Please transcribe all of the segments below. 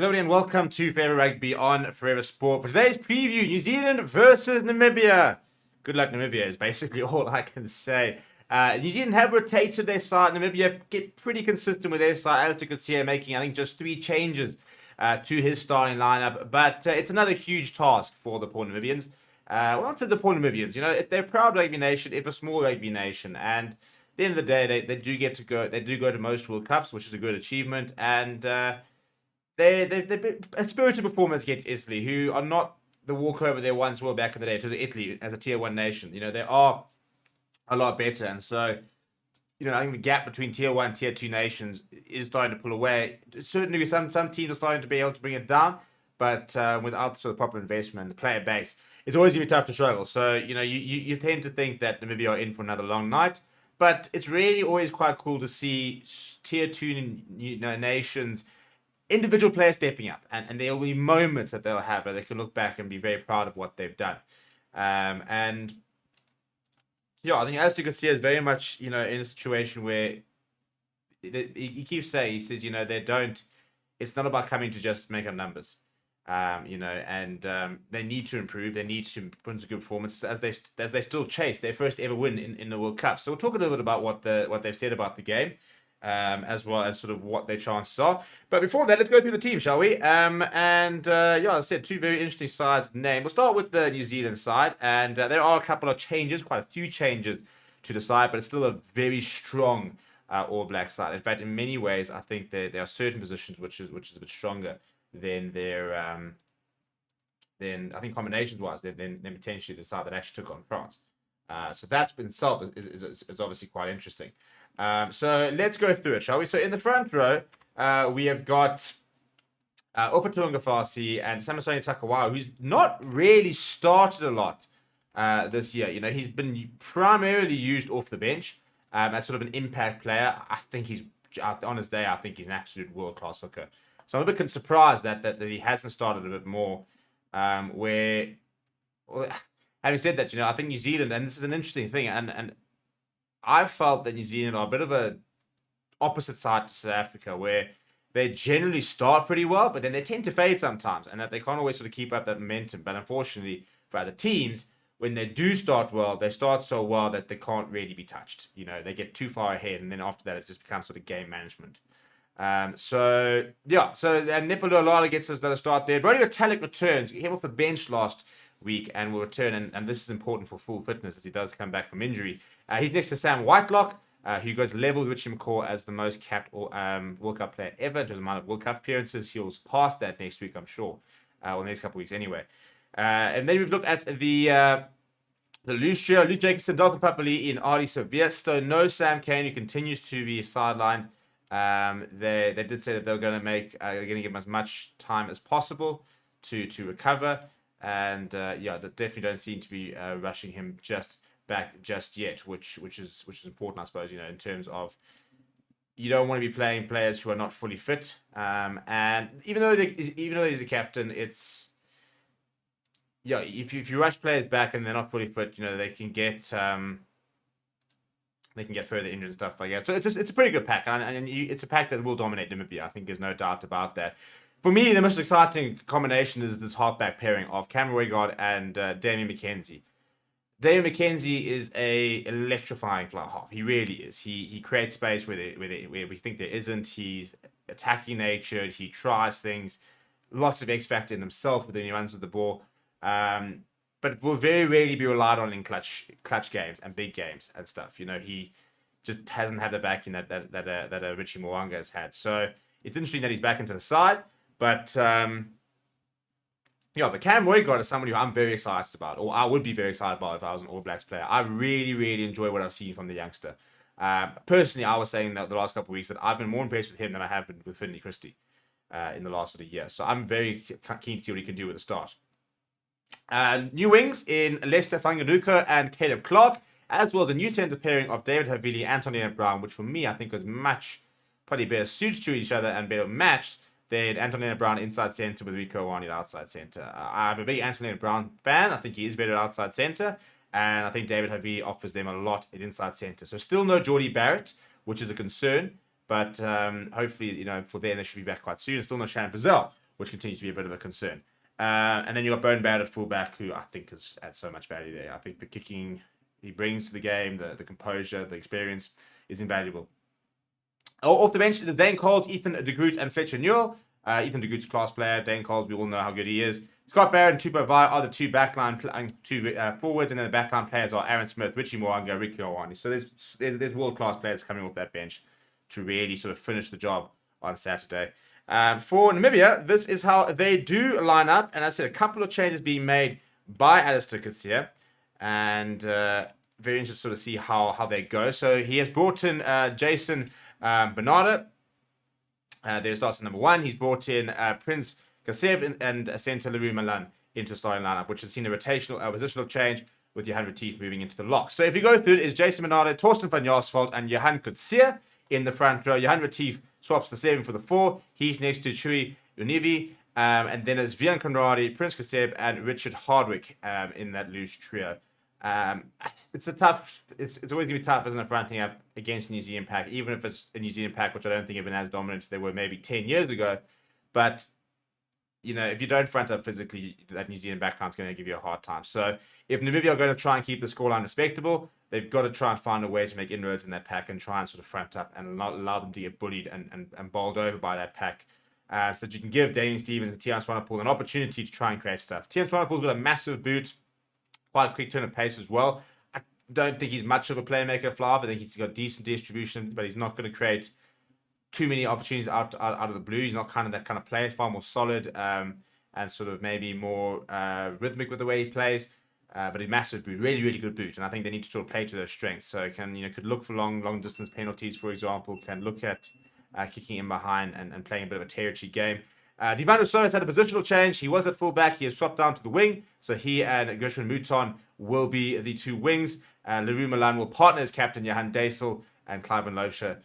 Hello and welcome to Forever Rugby on Forever Sport. For today's preview, New Zealand versus Namibia. Good luck, Namibia is basically all I can say. New Zealand have rotated their side. Namibia get pretty consistent with their side. Alex Garcia making, I think, just 3 changes to his starting lineup. But it's another huge task for the poor Namibians. Well, not to the poor Namibians. You know, if they're a proud rugby nation, if a small rugby nation. And at the end of the day, they do get to go. They do go to most World Cups, which is a good achievement. And they're a spirited performance against Italy, who are not the walkover they once were back in the day. To Italy as a tier 1 nation, you know, they are a lot better, and so I think the gap between tier 1 and tier 2 nations is starting to pull away. Certainly, some teams are starting to be able to bring it down, but without sort of proper investment and the player base, it's always gonna be tough to struggle. So you tend to think that Namibia are in for another long night, but it's really always quite cool to see tier 2 nations, individual players stepping up, and there will be moments that they'll have where they can look back and be very proud of what they've done. And yeah, I think as you can see, is very much in a situation where he keeps saying, he says, they don't. It's not about coming to just make up numbers. And they need to improve. They need to put into good performance as they still chase their first ever win in the World Cup. So we'll talk a little bit about what they've said about the game, as well as sort of what their chances are. But before that, let's go through the team, shall we? As I said, 2 very interesting sides named. We'll start with the New Zealand side, and there are a couple of changes, quite a few changes to the side, but it's still a very strong All Black side. In fact, in many ways, I think there are certain positions which is a bit stronger than their then I think combinations wise than potentially the side that actually took on France. So that in itself is obviously quite interesting. So let's go through it, shall we? So in the front row, we have got Opatunga Farsi and Samisoni Takawa, who's not really started a lot this year. He's been primarily used off the bench as sort of an impact player. I think on his day, I think he's an absolute world-class hooker. So I'm a bit surprised that he hasn't started a bit more. Having said that, I think New Zealand, and this is an interesting thing, and I've felt that New Zealand are a bit of a opposite side to South Africa, where they generally start pretty well, but then they tend to fade sometimes, and that they can't always sort of keep up that momentum. But unfortunately for other teams, when they do start well, they start so well that they can't really be touched. They get too far ahead, and then after that, it just becomes sort of game management. So Nipolo Lala gets another start there. Brody Retallick returns. He came off the bench last week and will return, and this is important for full fitness as he does come back from injury. He's next to Sam Whitelock, who goes level with Richie McCaw as the most capped World Cup player ever in terms of amount of World Cup appearances. He'll pass that next week, I'm sure, or the next couple of weeks anyway. And then we've looked at the loose trio: Luke Jacobson, Dalton Papali in Artie Silvestro. No Sam Kane, who continues to be sidelined. They did say that they were going to give him as much time as possible to recover, and they definitely don't seem to be rushing him back just yet, which is important, I suppose. In terms of, you don't want to be playing players who are not fully fit, and even though he's a captain, it's if you rush players back and they're not fully fit, they can get further injured and stuff like that. So it's a pretty good pack, and it's a pack that will dominate Namibia. I think there's no doubt about that. For me, the most exciting combination is this halfback pairing of Cameron Roigard and Damian McKenzie. Damian McKenzie is a electrifying fly half. He really is. He creates space where we think there isn't. He's attacking natured. He tries things. Lots of X factor in himself when he runs with the ball. But will very rarely be relied on in clutch games and big games and stuff. He just hasn't had the backing that Richie Mo'unga has had. So it's interesting that he's back into the side. But but Cam Roigard is someone who I'm very excited about, or I would be very excited about if I was an All Blacks player. I really, really enjoy what I've seen from the youngster. Personally, I was saying that the last couple of weeks that I've been more impressed with him than I have been with Finley Christie in the last sort of year. So I'm very keen to see what he can do at the start. New wings in Lester Fanganuka and Caleb Clark, as well as a new centre pairing of David Havili and Antonio Brown, which for me I think was probably better suited to each other and better matched than Antonio Brown inside centre with Rico Wani outside centre. I'm a big Antonio Brown fan. I think he is better outside centre, and I think David Havili offers them a lot at inside centre. So still no Geordie Barrett, which is a concern, but hopefully for them they should be back quite soon. And still no Shannon Frizzell, which continues to be a bit of a concern. And then you got Bone Bad at fullback, who I think has adds so much value there. I think the kicking he brings to the game, the composure, the experience is invaluable. Off the bench, it is Dane Coles, Ethan de Groot, and Fletcher Newell. Ethan de Groot's a class player. Dane Coles, we all know how good he is. Scott Barrett and Tupo Vai are the two backline, two forwards, and then the backline players are Aaron Smith, Richie Mwanga, Ricky Owani. So there's world-class players coming off that bench to really sort of finish the job on Saturday. For Namibia, this is how they do line up. And as I said, a couple of changes being made by Alistair Coetzee. And very interested to sort of see how they go. So he has brought in Jason Bernardo. There's starts number 1. He's brought in Prince Kaseb and Centre Leroux Milan into the starting lineup, which has seen a rotational positional change with Johan Retief moving into the lock. So if you go through it, is Jason Bernardo, Torsten van Jaarsveld, and Johan Coetzee in the front row. Johan Retief swaps the 7 for the 4. He's next to Chui Univi. And then there's Vian Conradi, Prince Kaseb, and Richard Hardwick in that loose trio. It's always going to be tough, isn't it, fronting up against New Zealand pack, even if it's a New Zealand pack, which I don't think have been as dominant as they were maybe 10 years ago. But, you know, if you don't front up physically, that New Zealand backline's going to give you a hard time. So if Namibia are going to try and keep the scoreline respectable, they've got to try and find a way to make inroads in that pack and try and sort of front up and not allow them to get bullied and bowled over by that pack. So that you can give Damien Stevens and Tiaan Swanepoel an opportunity to try and create stuff. Tiaan Swanepoel's got a massive boot, quite a quick turn of pace as well. I don't think he's much of a playmaker at Flav. I think he's got decent distribution, but he's not going to create too many opportunities out of the blue. He's not kind of that kind of player. He's far more solid and sort of maybe more rhythmic with the way he plays. But a massive boot, really, really good boot. And I think they need to sort of play to their strengths. So could look for long distance penalties, for example. Can look at kicking in behind and playing a bit of a territory game. Divan Rousseau has had a positional change. He was at fullback. He has swapped down to the wing. So he and Gershwin Mouton will be the two wings. Leroux Milan will partner as captain Johan Deisel, and Cliven Loubser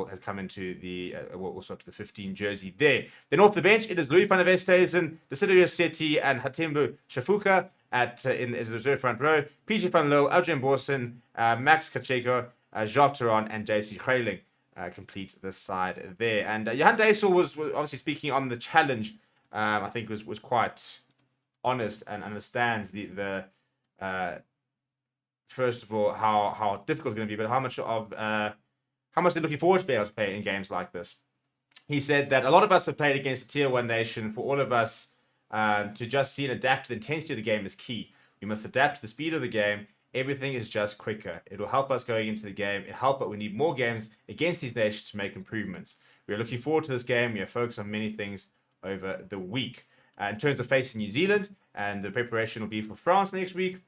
has come into the also up to the 15 jersey there. Then off the bench, it is Louis van der Westhuizen, Desiderio Sethi, and Hatembu Shafuka as the reserve front row. PJ van Lille, Adrian Borsen, Max Kacheko, Jacques Theron, and JC Grayling complete the side there. And Johan Deisel was obviously speaking on the challenge. I think was quite honest and understands the first of all how difficult it's going to be, but how much they're looking forward to be able to play in games like this. He said that a lot of us have played against a tier 1 nation. For all of us to just see and adapt to the intensity of the game is key. We must adapt to the speed of the game. Everything is just quicker. It will help us going into the game. It help, but we need more games against these nations to make improvements. We are looking forward to this game. We are focused on many things over the week. In terms of facing New Zealand, and the preparation will be for France next week,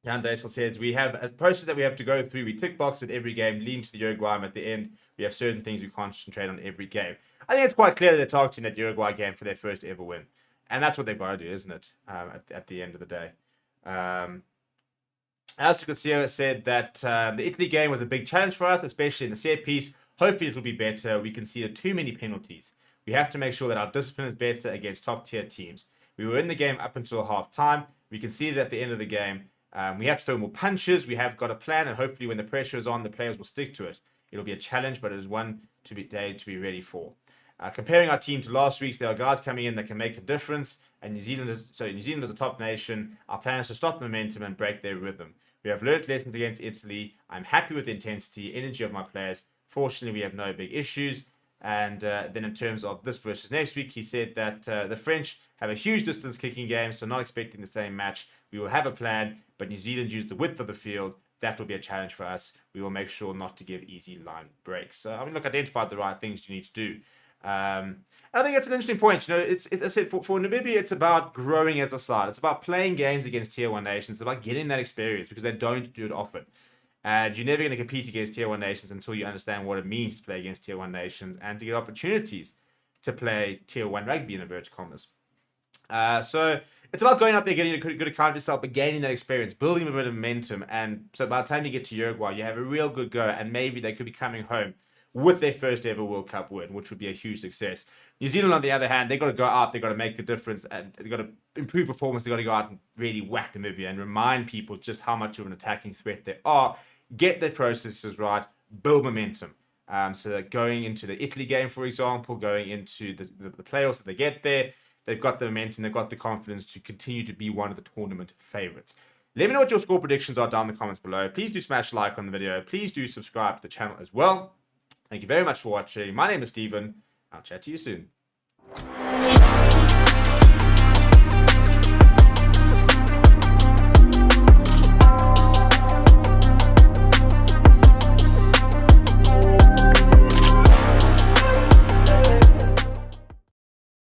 Jan Deisel says, we have a process that we have to go through. We tick box at every game, leading to the Uruguay at the end. We have certain things we concentrate on every game. I think it's quite clear that they're targeting that Uruguay game for their first ever win. And that's what they've got to do, isn't it? At the end of the day. Alistair Coetzee said that the Italy game was a big challenge for us, especially in the set piece. Hopefully it will be better. We conceded too many penalties. We have to make sure that our discipline is better against top tier teams. We were in the game up until half time. We conceded at the end of the game. We have to throw more punches. We have got a plan, and hopefully when the pressure is on, the players will stick to it. It'll be a challenge, but it is one to be ready for. Comparing our team to last week's, there are guys coming in that can make a difference. And New Zealand is a top nation. Our plan is to stop the momentum and break their rhythm. We have learnt lessons against Italy. I'm happy with the intensity, energy of my players. Fortunately, we have no big issues. And then in terms of this versus next week, he said that the French have a huge distance kicking game, so not expecting the same match. We will have a plan, but New Zealand use the width of the field. That will be a challenge for us. We will make sure not to give easy line breaks. So, identify the right things you need to do. And I think that's an interesting point. It's I said for Namibia, it's about growing as a side. It's about playing games against tier 1 nations. It's about getting that experience because they don't do it often. And you're never going to compete against tier 1 nations until you understand what it means to play against tier 1 nations and to get opportunities to play tier 1 rugby in inverted commas. So it's about going out there, getting a good account of yourself, but gaining that experience, building a bit of momentum. And so by the time you get to Uruguay, you have a real good go, and maybe they could be coming home with their first ever World Cup win, which would be a huge success. New Zealand, on the other hand, they've got to go out, they've got to make a difference, and they've got to improve performance. They've got to go out and really whack Namibia and remind people just how much of an attacking threat they are. Get their processes right, build momentum. So that going into the Italy game, for example, going into the playoffs that they get there, they've got the momentum, they've got the confidence to continue to be one of the tournament favorites. Let me know what your score predictions are down in the comments below. Please do smash like on the video. Please do subscribe to the channel as well. Thank you very much for watching. My name is Steven. I'll chat to you soon.